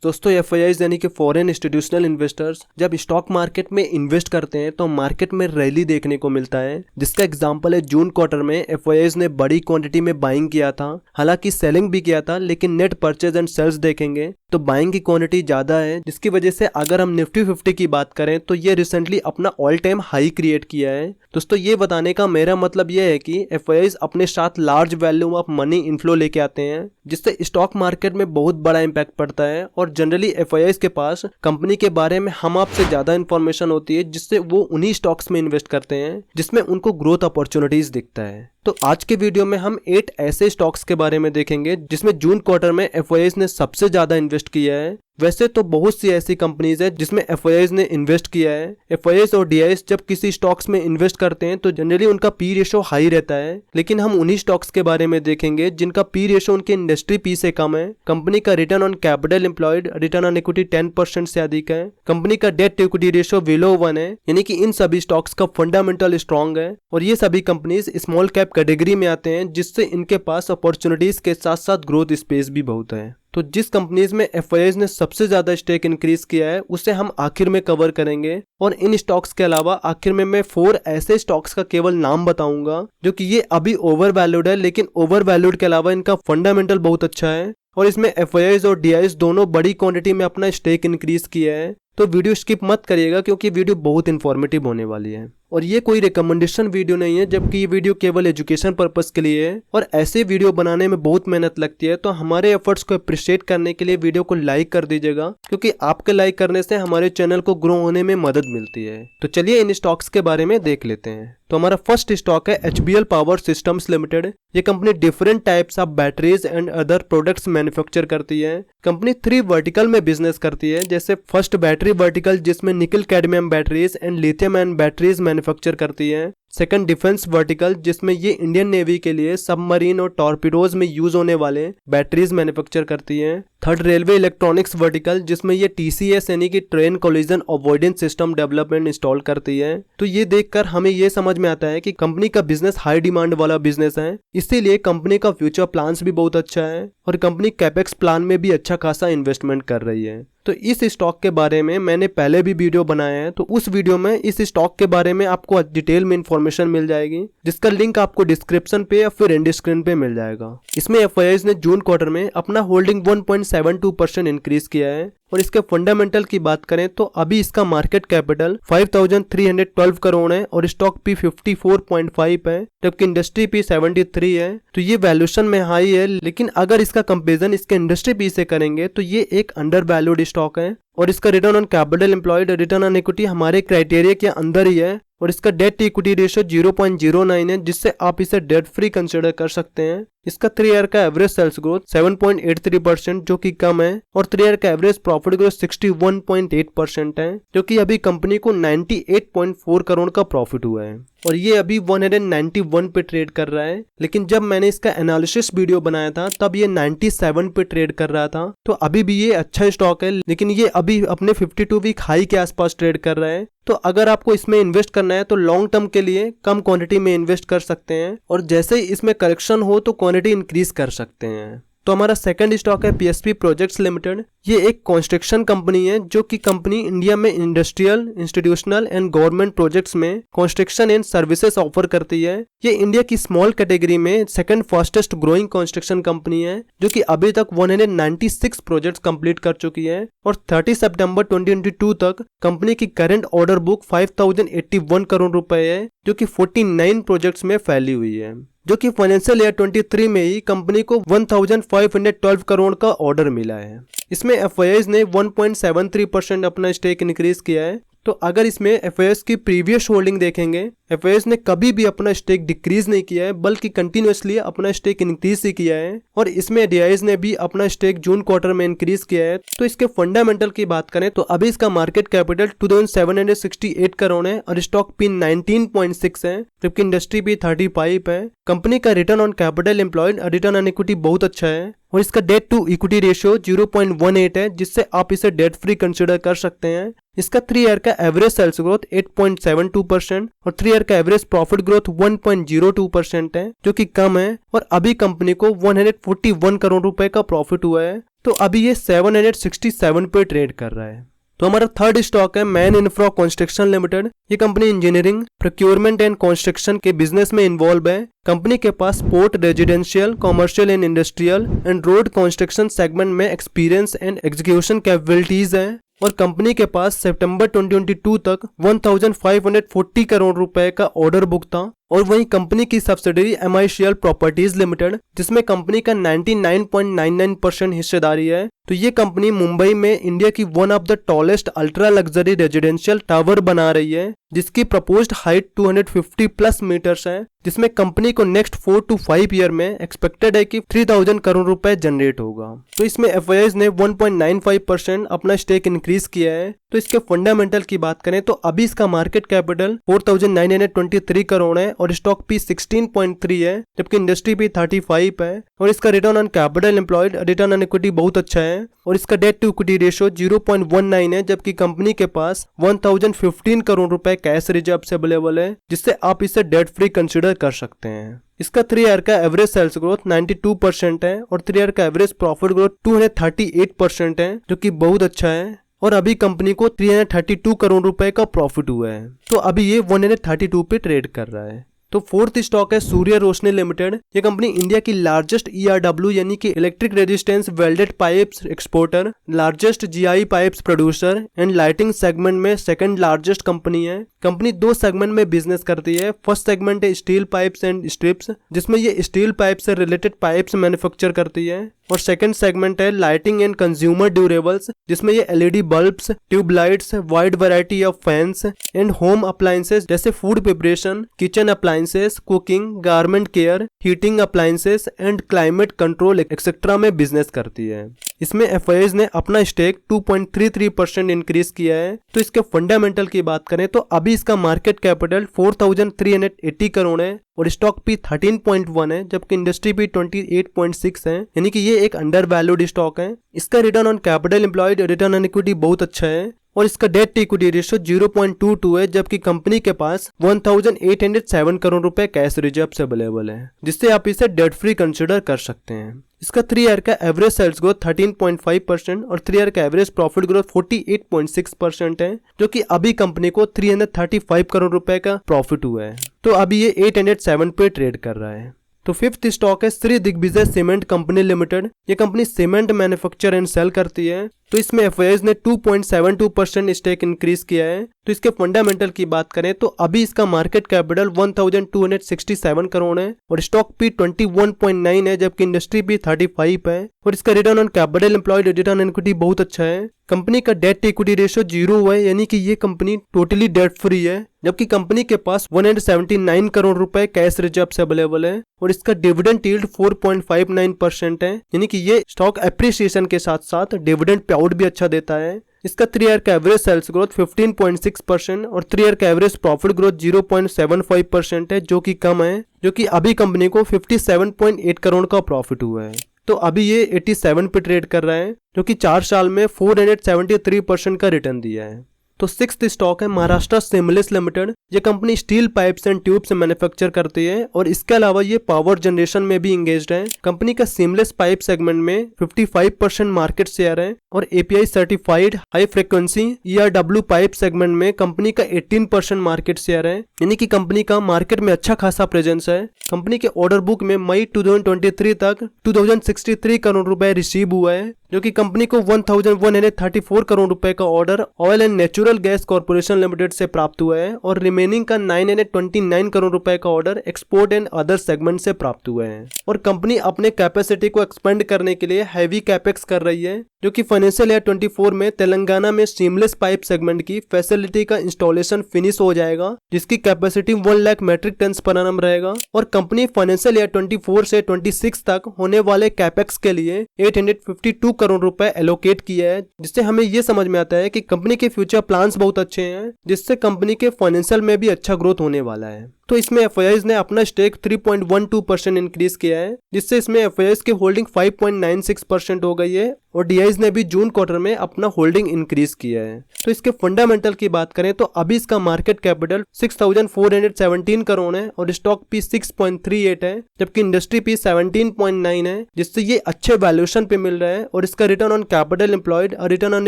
दोस्तों एफआईआईज यानी कि फॉरेन इंस्टीट्यूशनल इन्वेस्टर्स जब स्टॉक मार्केट में इन्वेस्ट करते हैं तो मार्केट में रैली देखने को मिलता है, जिसका एग्जांपल है जून क्वार्टर में एफआईआईज ने बड़ी क्वांटिटी में बाइंग किया था। हालांकि सेलिंग भी किया था, लेकिन नेट परचेज एंड सेल्स देखेंगे तो बाइंग की क्वांटिटी ज्यादा है, जिसकी वजह से अगर हम निफ्टी 50 की बात करें तो ये रिसेंटली अपना ऑल टाइम हाई क्रिएट किया है। दोस्तों ये बताने का मेरा मतलब ये है कि एफआईआईज अपने साथ large volume of money inflow लेके आते हैं, जिससे स्टॉक मार्केट में बहुत बड़ा इंपैक्ट पड़ता है। और जनरली एफआईआईज के पास कंपनी के बारे में हम आपसे ज्यादा इंफॉर्मेशन होती है, जिससे वो उन्हीं स्टॉक्स में इन्वेस्ट करते हैं जिसमें उनको ग्रोथ अपॉर्चुनिटीज दिखता है। तो आज के वीडियो में हम 8 ऐसे स्टॉक्स के बारे में देखेंगे जिसमें जून क्वार्टर में एफआईआईज ने सबसे ज्यादा इन्वेस्ट किया है। वैसे तो बहुत सी ऐसी कंपनीज है जिसमें एफआईआईज ने इन्वेस्ट किया है। एफआईआईज और डीआईएस जब किसी स्टॉक्स में इन्वेस्ट करते हैं तो जनरली उनका पी रेशो हाई रहता है, लेकिन हम उन्हीं स्टॉक्स के बारे में देखेंगे जिनका पी रेशो उनके इंडस्ट्री पी से कम है। कंपनी का return on capital employed, return on equity 10% से अधिक है। कंपनी का debt to equity ratio below 1 है, यानी कि इन सभी स्टॉक्स का फंडामेंटल स्ट्रॉन्ग है। और ये सभी कंपनीज स्मॉल कैप कैटेगरी में आते हैं, जिससे इनके पास अपॉर्चुनिटीज के साथ साथ ग्रोथ स्पेस भी बहुत है। तो जिस कंपनीज में एफआईआईज ने सबसे ज्यादा स्टेक इंक्रीज किया है उसे हम आखिर में कवर करेंगे। और इन स्टॉक्स के अलावा आखिर में मैं 4 ऐसे स्टॉक्स का केवल नाम बताऊंगा जो कि ये अभी ओवर वैल्यूड है, लेकिन ओवर वैल्यूड के अलावा इनका फंडामेंटल बहुत अच्छा है। और इसमें एफआईआईज और डीआईएस दोनों बड़ी क्वांटिटी में अपना स्टेक इंक्रीज किया है। तो वीडियो स्किप मत करिएगा, क्योंकि वीडियो बहुत इन्फॉर्मेटिव होने वाली है। और ये कोई रिकमेंडेशन वीडियो नहीं है, जबकि ये वीडियो केवल एजुकेशन पर्पस के लिए है। और ऐसे वीडियो बनाने में बहुत मेहनत लगती है, तो हमारे एफर्ट्स को अप्रिशिएट करने के लिए वीडियो को लाइक कर दीजिएगा, क्योंकि आपके लाइक करने से हमारे चैनल को ग्रो होने में मदद मिलती है। तो चलिए इन स्टॉक्स के बारे में देख लेते हैं। तो हमारा फर्स्ट स्टॉक है एचबीएल पावर सिस्टम्स लिमिटेड। ये company different types of batteries and other products manufacture करती है। कंपनी 3 वर्टिकल में बिजनेस करती है, जैसे फर्स्ट बैटरी वर्टिकल जिसमें निकल cadmium batteries and lithium ion batteries manufacture करती है। सेकंड डिफेंस वर्टिकल जिसमें ये इंडियन नेवी के लिए सबमरीन और टॉर्पीडोज में यूज होने वाले बैटरीज मैन्युफैक्चर करती है। थर्ड रेलवे इलेक्ट्रॉनिक्स वर्टिकल जिसमें ये टीसीएस यानी कि train collision avoidance system development install करती है। तो ये देखकर हमें ये समझ में आता है कि कंपनी का बिजनेस हाई डिमांड वाला बिजनेस है, इसीलिए कंपनी का फ्यूचर प्लान्स भी बहुत अच्छा है और कंपनी कैपेक्स प्लान में भी अच्छा खासा इन्वेस्टमेंट कर रही है। तो इस स्टॉक के बारे में मैंने पहले भी वीडियो बनाया है, तो उस वीडियो में इस स्टॉक के बारे में आपको डिटेल में इंफॉर्मेशन मिल जाएगी, जिसका लिंक आपको डिस्क्रिप्शन पे या फिर एंड स्क्रीन पे मिल जाएगा। इसमें एफआईआईज ने जून क्वार्टर में अपना होल्डिंग 1.72% इंक्रीज किया है। और इसके फंडामेंटल की बात करें तो अभी इसका मार्केट कैपिटल 5312 करोड़ है और स्टॉक पी 54.5 है, जबकि इंडस्ट्री पी 73 है। तो ये वैल्यूएशन में हाई है, लेकिन अगर इसका कंपेरिजन इसके इंडस्ट्री पी से करेंगे तो ये एक अंडर वैल्यूड स्टॉक है। और इसका return on capital employed, return on equity हमारे क्राइटेरिया के अंदर ही है। और इसका डेट इक्विटी रेशियो 0.09 है, जिससे आप इसे डेट फ्री कंसिडर कर सकते हैं। इसका 3 ईयर का एवरेज सेल्स ग्रोथ 7.83% जो कि कम है, और 3 ईयर का एवरेज प्रॉफिट ग्रोथ 61.8% है, जो कि अभी कंपनी को 98.4 करोड़ का प्रॉफिट हुआ है। और ये अभी 191 पे ट्रेड कर रहा है, लेकिन जब मैंने इसका एनालिसिस वीडियो बनाया था तब ये 97 पे ट्रेड कर रहा था। तो अभी भी ये अच्छा स्टॉक है, लेकिन ये अभी अपने 52 वीक हाई के आसपास ट्रेड कर रहा है। तो अगर आपको इसमें इन्वेस्ट करना है तो लॉन्ग टर्म के लिए कम क्वांटिटी में इन्वेस्ट कर सकते हैं, और जैसे ही इसमें करेक्शन हो तो क्वांटिटी इंक्रीज कर सकते हैं। तो हमारा सेकंड स्टॉक है पीएसपी प्रोजेक्ट्स लिमिटेड। ये एक कंस्ट्रक्शन कंपनी है, जो कि कंपनी इंडिया में industrial, institutional and government projects में कंस्ट्रक्शन एंड सर्विसेज ऑफर करती है। ये इंडिया की स्मॉल कैटेगरी में second fastest growing construction company है, जो कि अभी तक 196 प्रोजेक्ट्स कंप्लीट कर चुकी है। और 30 सितंबर 2022 तक कंपनी की करंट ऑर्डर बुक 5081 करोड़ रुपए है, जो कि 49 प्रोजेक्ट्स में फैली हुई है, जो कि फाइनेंशियल ईयर 23 में ही कंपनी को 1512 करोड़ का ऑर्डर मिला है। इसमें एफआईआईज ने 1.73% अपना स्टेक इंक्रीज किया है। तो अगर इसमें एफआईआईज की प्रीवियस होल्डिंग देखेंगे, एफआईआईज ने कभी भी अपना स्टेक डिक्रीज नहीं किया है, बल्कि कंटिन्यूअसली अपना स्टेक इंक्रीज ही किया है। और इसमें डीआईएस ने भी अपना स्टेक जून क्वार्टर में इंक्रीज किया है। तो इसके फंडामेंटल की बात करें तो अभी इसका मार्केट कैपिटल 2768 करोड़ है और स्टॉक पी 19.6 है, जबकि इंडस्ट्री पी 35 है। कंपनी का return on capital employed, return on equity बहुत अच्छा है, और इसका डेट टू इक्विटी रेशियो 0.18 है, जिससे आप इसे डेट फ्री कंसिडर कर सकते हैं। इसका 3 ईयर का एवरेज सेल्स ग्रोथ 8.72% और 3 ईयर का एवरेज प्रॉफिट ग्रोथ 1.02% है, जो कि कम है। और अभी कंपनी को 141 करोड़ रुपए का प्रॉफिट हुआ है, तो अभी ये 767 पे ट्रेड कर रहा है। तो हमारा थर्ड स्टॉक है मैन इंफ्रा कंस्ट्रक्शन लिमिटेड। ये company engineering, procurement and construction के बिजनेस में इन्वॉल्व है। कंपनी के पास port, residential, commercial and industrial and road construction segment में एक्सपीरियंस एंड एग्जीक्यूशन कैपेबिलिटीज है। और कंपनी के पास सितंबर 2022 तक 1540 करोड़ रुपए का ऑर्डर बुक था। और वहीं कंपनी की सब्सिडरी MICL प्रॉपर्टीज लिमिटेड, जिसमें कंपनी का 99.99% हिस्सेदारी है, तो ये कंपनी मुंबई में इंडिया की one of the tallest ultra luxury residential tower बना रही है, जिसकी प्रपोज्ड हाइट 250 प्लस मीटर्स है, जिसमें कंपनी को नेक्स्ट 4 to 5 ईयर में एक्सपेक्टेड है कि 3000 करोड़ रुपए जनरेट होगा। तो इसमें FIIs ने 1.95% अपना स्टेक इंक्रीज किया है। तो इसके फंडामेंटल की बात करें तो अभी इसका मार्केट कैपिटल 4923 करोड़ है और स्टॉक पी 16.3 है, जबकि इंडस्ट्री पी 35 है। और इसका return on capital employed, return on equity बहुत अच्छा है। और इसका डेट टू इक्विटी रेशियो 0.19 है, जबकि कंपनी के पास 1015 करोड़ रुपए कैश रिजर्व अवेलेबल है, जिससे आप इसे डेट फ्री कंसिडर कर सकते हैं। इसका 3 ईयर का एवरेज सेल्स ग्रोथ 92% है और 3 ईयर का एवरेज प्रॉफिट ग्रोथ 238% है, जो कि बहुत अच्छा है। और अभी कंपनी को 332 करोड़ रुपए का प्रॉफिट हुआ है, तो अभी ये 132 पे ट्रेड कर रहा है। तो फोर्थ स्टॉक है सूर्य रोशनी लिमिटेड। ये कंपनी इंडिया की लार्जेस्ट ERW यानी कि electric resistance welded pipes exporter, largest GI pipes producer and lighting segment में सेकंड लार्जेस्ट कंपनी है। कंपनी 2 सेगमेंट में बिजनेस करती है। फर्स्ट सेगमेंट है स्टील पाइप्स एंड स्ट्रिप्स, जिसमें ये स्टील पाइप से रिलेटेड पाइप्स मैन्युफैक्चर करती है। और सेकंड सेगमेंट है लाइटिंग एंड कंज्यूमर ड्यूरेबल्स, जिसमें ये LED bulbs, tubelights, wide variety of fans and home appliances जैसे food preparation, kitchen appliances, cooking, garment care, heating appliances and climate control etcetera में business करती है। इसमें FIIs ने अपना स्टेक 2.33% इंक्रीज किया है। तो इसके फंडामेंटल की बात करें तो अभी इसका मार्केट कैपिटल 4380 करोड़ है और स्टॉक पी 13.1 है, जबकि इंडस्ट्री पी 28.6 है, यानी कि ये एक अंडर वैल्यूड स्टॉक है। इसका return on capital employed, return on equity बहुत अच्छा है और इसका डेट टू इक्विटी रेशियो 0.22 है, जबकि कंपनी के पास 1807 करोड़ रुपए कैश रिजर्व अवेलेबल है, जिससे आप इसे डेट फ्री कंसिडर कर सकते हैं। इसका 3 ईयर का एवरेज सेल्स ग्रोथ 13.5% और 3 ईयर का एवरेज प्रॉफिट ग्रोथ 48.6% है, जो कि अभी कंपनी को 335 करोड़ रुपए का प्रॉफिट हुआ है। तो अभी ये 807 पे ट्रेड कर रहा है। तो फिफ्थ स्टॉक है Shri Digvijay cement company limited. ये company cement manufacture and sale करती है। तो इसमें FIIs ने 2.72% स्टेक इंक्रीज किया है। तो इसके फंडामेंटल की बात करें तो अभी इसका मार्केट कैपिटल 1267 करोड़ है और स्टॉक पी 21.9 है, जबकि इंडस्ट्री पी 35 है। और इसका return on capital employed, return on equity बहुत अच्छा है। कंपनी का डेट टू इक्विटी रेशियो 0 है, यानी कि ये कंपनी टोटली डेट फ्री है, जबकि कंपनी के पास 179 करोड़ रुपए कैश रिजर्व अवेलेबल है। और इसका डिविडेंड यील्ड 4.59% है, यानी कि ये स्टॉक एप्रिसिएशन के साथ साथ डिविडेंड पे आउट भी अच्छा देता है। इसका 3 ईयर का एवरेज सेल्स ग्रोथ 15.6% और 3 ईयर का एवरेज प्रॉफिट ग्रोथ 0.75% है, जो कि कम है, जो कि अभी कंपनी को 57.8 करोड़ का प्रॉफिट हुआ है। तो अभी ये 87 पे ट्रेड कर रहा है, जो कि 4 साल में 473% का रिटर्न दिया है। तो सिक्स्थ स्टॉक है महाराष्ट्र सीमलेस लिमिटेड। ये company steel pipes and tubes manufacture करती है और इसके अलावा ये पावर जनरेशन में भी इंगेज्ड है। कंपनी का सीमलेस पाइप सेगमेंट में 55% मार्केट शेयर है और API certified high frequency ERW pipe segment में कंपनी का 18% मार्केट शेयर है, यानी कि कंपनी का मार्केट में अच्छा खासा प्रेजेंस है। कंपनी के ऑर्डर बुक में मई 2023 तक 2063 करोड़ रुपए रिसीव हुआ है, जो कि कंपनी को 1134 करोड़ रुपए का order oil and natural gas corporation limited से प्राप्त हुआ है और रिमेनिंग का 929 करोड़ रुपए का order export and other segment से प्राप्त हुए हैं। और कंपनी अपने कैपेसिटी को एक्सपेंड करने के लिए हैवी कैपेक्स कर रही है, जो कि फाइनेंशियल ईयर 24 में तेलंगाना में सीमलेस पाइप सेगमेंट की फैसिलिटी का इंस्टॉलेशन फिनिश हो जाएगा, जिसकी capacity 1 lakh metric tonne per annum रहेगा। और कंपनी फाइनेंशियल ईयर 24 से 26 तक होने वाले कैपेक्स के लिए 852 करोड़ रुपए एलोकेट किया है, जिससे हमें ये समझ में आता है कि कंपनी के फ्यूचर प्लान्स बहुत अच्छे हैं, जिससे कंपनी के फाइनेंशियल में भी अच्छा ग्रोथ होने वाला है। तो इसमें एफआईआईज ने अपना स्टेक 3.12% इंक्रीज किया है, जिससे इसमें एफआईआईज की होल्डिंग 5.96% हो गई है और डीआईज ने भी जून क्वार्टर में अपना होल्डिंग इंक्रीज किया है। तो इसके फंडामेंटल की बात करें तो अभी इसका मार्केट कैपिटल 6,417 करोड़ है और स्टॉक पी 6.38 है, जबकि इंडस्ट्री पी 17.9 है, जिससे ये अच्छे वैल्यूएशन पे मिल रहा है और इसका रिटर्न ऑन कैपिटल एम्प्लॉयड और रिटर्न ऑन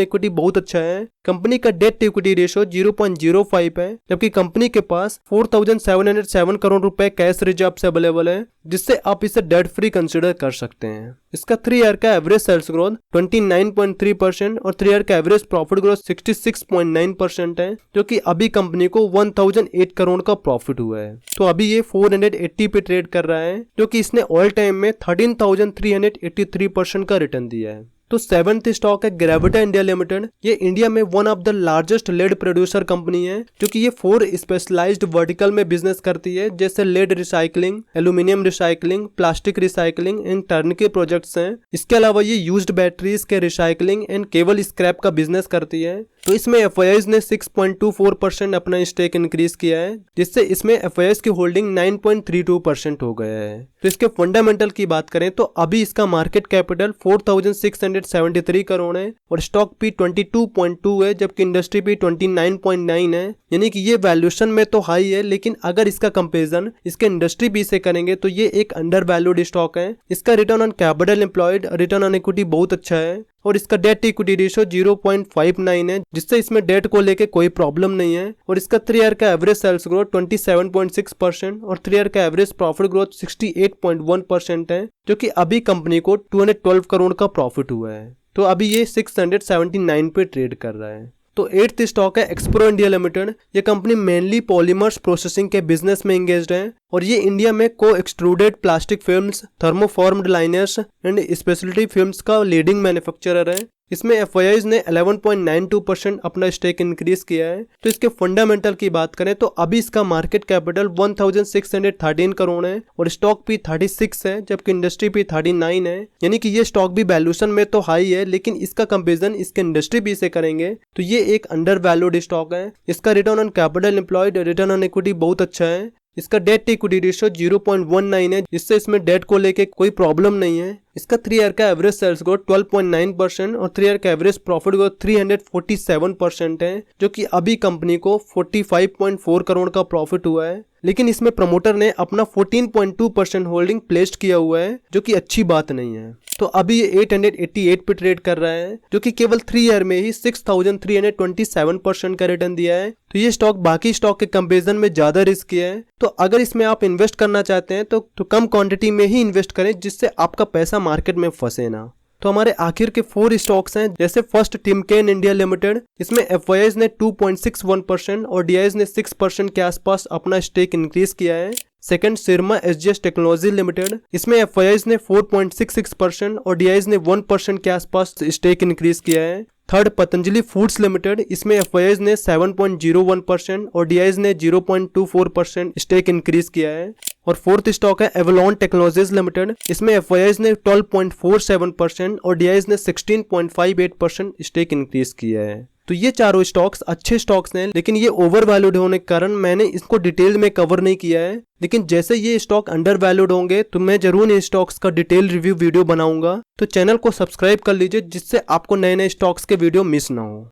इक्विटी बहुत अच्छा है। कंपनी का डेट टू इक्विटी रेशियो 0.05 है, जबकि कंपनी के पास 4,707 करोड़ रुपए कैश रिजर्व अवेलेबल है, जिससे आप इसे डेट फ्री कंसिडर कर सकते हैं। इसका 3 ईयर का एवरेज सेल्स ग्रोथ 29.3% और 3 ईयर का एवरेज प्रॉफिट ग्रोथ 66.9% है, जो कि अभी कंपनी को 1008 करोड़ का प्रॉफिट हुआ है। तो अभी ये 480 पे ट्रेड कर रहा है, जो कि इसने ऑल टाइम में 13,383% का रिटर्न दिया है। तो 7th स्टॉक है ग्रेविटा इंडिया लिमिटेड। ये इंडिया में one of the largest lead producer company है, जो कि ये 4 स्पेशलाइज्ड वर्टिकल में बिजनेस करती है, जैसे lead recycling, aluminium recycling, plastic recycling and turnkey projects हैं। इसके अलावा ये यूज्ड बैटरीज के रिसाइकलिंग एंड केबल स्क्रैप का बिजनेस करती है। तो इसमें एफआईआईज ने 6.24% अपना स्टेक इंक्रीज किया है, जिससे इसमें एफआईआईज की होल्डिंग 9.32% हो गया है। तो इसके फंडामेंटल की बात करें तो अभी इसका मार्केट कैपिटल 4,673 करोड़ है और स्टॉक पी 22.2 है, जबकि इंडस्ट्री पी 29.9 है। यानी कि ये वैल्यूएशन में तो हाई है, लेकिन अगर इसका कंपेरिजन इसके इंडस्ट्री पी से करेंगे तो ये एक अंडर वैल्यूड स्टॉक है। इसका return on capital employed, return on equity बहुत अच्छा है और इसका डेट इक्विटी रेशियो 0.59 है, जिससे इसमें डेट को लेके कोई प्रॉब्लम नहीं है। और इसका 3 ईयर का एवरेज सेल्स ग्रोथ 27.6% और 3 ईयर का एवरेज प्रॉफिट ग्रोथ 68.1% है, जो कि अभी कंपनी को 212 करोड़ का प्रॉफिट हुआ है। तो अभी ये 679 पे ट्रेड कर रहा है। तो 8th स्टॉक है एक्सप्रो इंडिया लिमिटेड। ये कंपनी मेनली पॉलीमर्स प्रोसेसिंग के बिजनेस में एंगेज्ड है और ये इंडिया में को extruded plastic films, thermoformed liners and speciality films का लीडिंग मैन्युफैक्चरर है। इसमें एफआईआईज ने 11.92% अपना स्टेक इंक्रीज किया है। तो इसके फंडामेंटल की बात करें तो अभी इसका मार्केट कैपिटल 1,613 करोड़ है और स्टॉक पी 36 है, जबकि इंडस्ट्री पी 39 है। यानी कि ये स्टॉक भी वैल्यूएशन में तो हाई है, लेकिन इसका कंपेरिजन इसके इंडस्ट्री पी से करेंगे तो ये एक अंडर वैल्यूड स्टॉक है। इसका return on capital employed, return on equity बहुत अच्छा है। इसका डेट इक्विटी रेशियो 0.19 है, जिससे इसमें डेट को लेके कोई प्रॉब्लम नहीं है। इसका 3 ईयर का एवरेज सेल्स ग्रोथ 12.9% और 3 ईयर का एवरेज प्रॉफिट ग्रोथ 347% है, जो कि अभी कंपनी को 45.4 करोड़ का प्रॉफिट हुआ है। लेकिन इसमें प्रमोटर ने अपना 14.2% होल्डिंग प्लेस्ड किया हुआ है, जो कि अच्छी बात नहीं है। तो अभी ये 888 पे ट्रेड कर रहा है, जो कि केवल 3 ईयर में ही 6,327% का रिटर्न दिया है। तो ये स्टॉक बाकी स्टॉक के कंपेरिजन में ज्यादा रिस्की है। तो अगर इसमें आप इन्वेस्ट करना चाहते हैं तो कम क्वांटिटी में ही इन्वेस्ट करें, जिससे आपका पैसा मार्केट में फंसे ना। तो हमारे आखिर के 4 स्टॉक्स हैं, जैसे फर्स्ट टिमकेन इंडिया लिमिटेड। इसमें एफआईआईज ने 2.61% और डीआईज ने 6% के आसपास अपना स्टेक इंक्रीज किया है। Second Syrma SGS technology limited. इसमें एफआईआईज ने 4.66% और डीआईज ने 1% के आसपास स्टेक इंक्रीज किया है। Third Patanjali foods limited. इसमें एफआईआईज ने 7.01% और डीआईज ने 0.24% स्टेक इंक्रीज किया है। और फोर्थ स्टॉक है एवलॉन टेक्नोलॉजीज लिमिटेड। इसमें एफआईआईज ने 12.47% और डीआईज ने 16.58% स्टेक इंक्रीज किया है। तो ये चारों स्टॉक्स अच्छे स्टॉक्स हैं, लेकिन ये ओवर वैल्यूड होने के कारण मैंने इसको डिटेल में कवर नहीं किया है। लेकिन जैसे ये स्टॉक अंडर वैल्यूड होंगे तो मैं जरूर इन स्टॉक्स का डिटेल रिव्यू वीडियो बनाऊंगा। तो चैनल को सब्सक्राइब कर लीजिए, जिससे आपको नए नए स्टॉक्स के वीडियो मिस ना हो।